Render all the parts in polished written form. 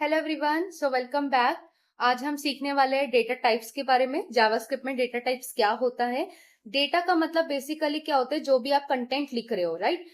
Hello everyone, so welcome back. आज हम सीखने वाले हैं डेटा टाइप्स के बारे में। जावास्क्रिप्ट में डेटा टाइप्स क्या होता है। डेटा का मतलब बेसिकली क्या होता है, जो भी आप कंटेंट लिख रहे हो, राइट।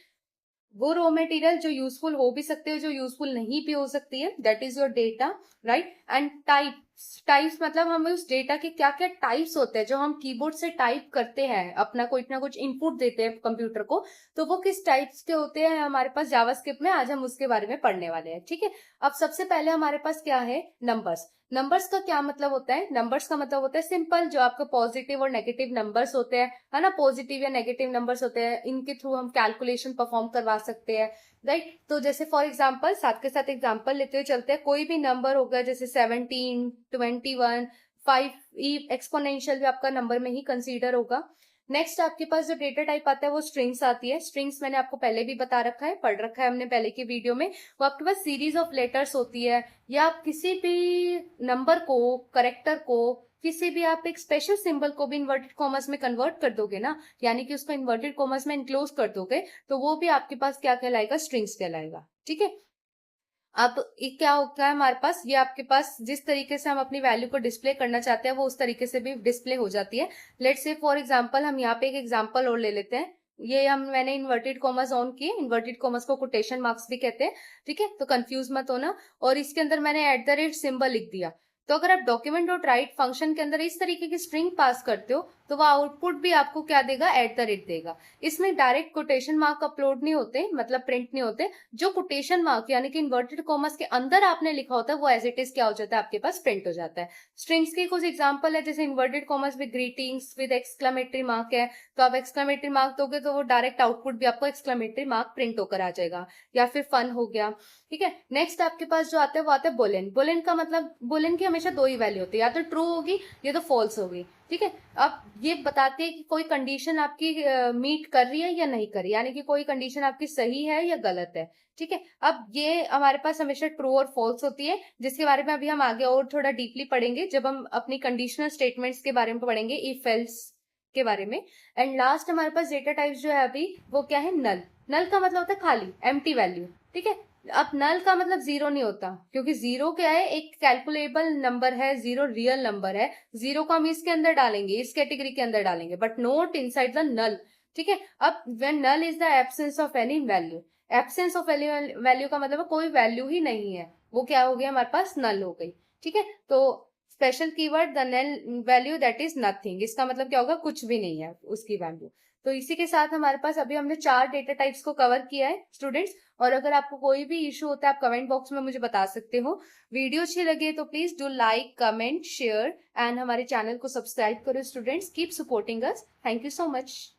वो रॉ मटेरियल जो यूजफुल हो भी सकते हो, जो यूजफुल नहीं भी हो सकती है, that is your data, right. And types, types मतलब हम उस डेटा के क्या क्या टाइप्स होते हैं जो हम कीबोर्ड से टाइप करते हैं, अपना कोई ना कुछ इनपुट देते हैं कंप्यूटर को, तो वो किस टाइप्स के होते हैं हमारे पास जावास्क्रिप्ट में। आज हम उसके बारे में पढ़ने वाले हैं, ठीक है। अब सबसे पहले हमारे पास क्या है, नंबर्स। नंबर्स का क्या मतलब होता है? नंबर्स का मतलब होता है सिंपल, जो आपका पॉजिटिव और नेगेटिव नंबर्स होते हैं, है ना। पॉजिटिव या नेगेटिव नंबर्स होते हैं, इनके थ्रू हम कैलकुलेशन परफॉर्म करवा सकते हैं, राइट। तो जैसे फॉर एग्जांपल, साथ के साथ एग्जांपल लेते हुए चलते हैं। कोई भी नंबर होगा, जैसे 17, 21, 5, एक्सपोनेंशियल भी आपका नंबर में ही कंसीडर होगा। नेक्स्ट आपके पास जो डेटा टाइप आता है वो स्ट्रिंग्स आती है। स्ट्रिंग्स मैंने आपको पहले भी बता रखा है, पढ़ रखा है हमने पहले की वीडियो में। वो आपके पास सीरीज ऑफ लेटर्स होती है, या आप किसी भी नंबर को, करेक्टर को, किसी भी आप एक स्पेशल सिंबल को भी इन्वर्टेड कॉमर्स में कन्वर्ट कर दोगे ना, यानी कि उसको इन्वर्टेड कॉमर्स में इनक्लोज कर दोगे, तो वो भी आपके पास क्या कहलाएगा, स्ट्रिंग्स कहलाएगा, ठीक है। अब ये क्या होता है हमारे पास, ये आपके पास जिस तरीके से हम अपनी वैल्यू को डिस्प्ले करना चाहते हैं वो उस तरीके से भी डिस्प्ले हो जाती है। लेट्स से फॉर एग्जांपल, हम यहाँ पे एक एग्जांपल और ले लेते हैं। ये मैंने इन्वर्टेड कॉमर्स ऑन किए। इन्वर्टेड कॉमर्स को कोटेशन मार्क्स भी कहते हैं, ठीक है, तो कंफ्यूज मत होना। और इसके अंदर मैंने @ सिंबल लिख दिया। तो अगर आप डॉक्यूमेंट डॉट राइट फंक्शन के अंदर इस तरीके की स्ट्रिंग पास करते हो, तो वो आउटपुट भी आपको क्या देगा, @ देगा। इसमें डायरेक्ट कोटेशन मार्क अपलोड नहीं होते, मतलब प्रिंट नहीं होते। जो कोटेशन मार्क यानी कि इन्वर्टेड कॉमर्स के अंदर आपने लिखा होता है वो एज इट इज क्या हो जाता है, आपके पास प्रिंट हो जाता है। स्ट्रिंग्स के कुछ एग्जांपल है, जैसे inverted commas with greetings with exclamatory mark है, तो आप एक्सक्लेमेटरी मार्क दोगे तो वो डायरेक्ट आउटपुट भी आपको एक्सक्लेमेटरी मार्क प्रिंट होकर आ जाएगा। या फिर फन हो गया, ठीक है। नेक्स्ट आपके पास जो आता है वो आता है बुलियन। बुलियन का मतलब, बुलियन की हमेशा दो ही वैल्यू होती है, या तो ट्रू होगी या तो फॉल्स होगी, ठीक है। अब ये बताते हैं कि कोई कंडीशन आपकी मीट कर रही है या नहीं कर रही, यानी कि कोई कंडीशन आपकी सही है या गलत है, ठीक है। अब ये हमारे पास हमेशा ट्रू और फॉल्स होती है, जिसके बारे में अभी हम आगे और थोड़ा डीपली पढ़ेंगे जब हम अपनी कंडीशनल स्टेटमेंट्स के बारे में पढ़ेंगे, इफ एल्स के बारे में। एंड लास्ट हमारे पास डेटा टाइप्स जो है अभी, वो क्या है, नल। नल का मतलब होता है खाली, एम्प्टी वैल्यू, ठीक है। अब नल का मतलब जीरो नहीं होता, क्योंकि जीरो क्या है, एक कैलकुलेबल नंबर है, जीरो रियल नंबर है। जीरो को हम इसके अंदर डालेंगे, इस कैटेगरी के अंदर डालेंगे, but not inside the null, ठीक है। अब when null is the absence of any value. Absence of value का मतलब कोई वैल्यू ही नहीं है, वो क्या हो गया, हमारे पास नल हो गई, ठीक है। तो special keyword the null value, that is nothing. इसका मतलब क्या होगा, कुछ भी नहीं है उसकी वैल्यू। तो इसी के साथ हमारे पास अभी हमने 4 डेटा टाइप्स को कवर किया है स्टूडेंट्स। और अगर आपको कोई भी इशू होता है, आप कमेंट बॉक्स में मुझे बता सकते हो। वीडियो अच्छी लगे तो please do like, comment, share and हमारे चैनल को सब्सक्राइब करो students. Keep supporting us. Thank you so much.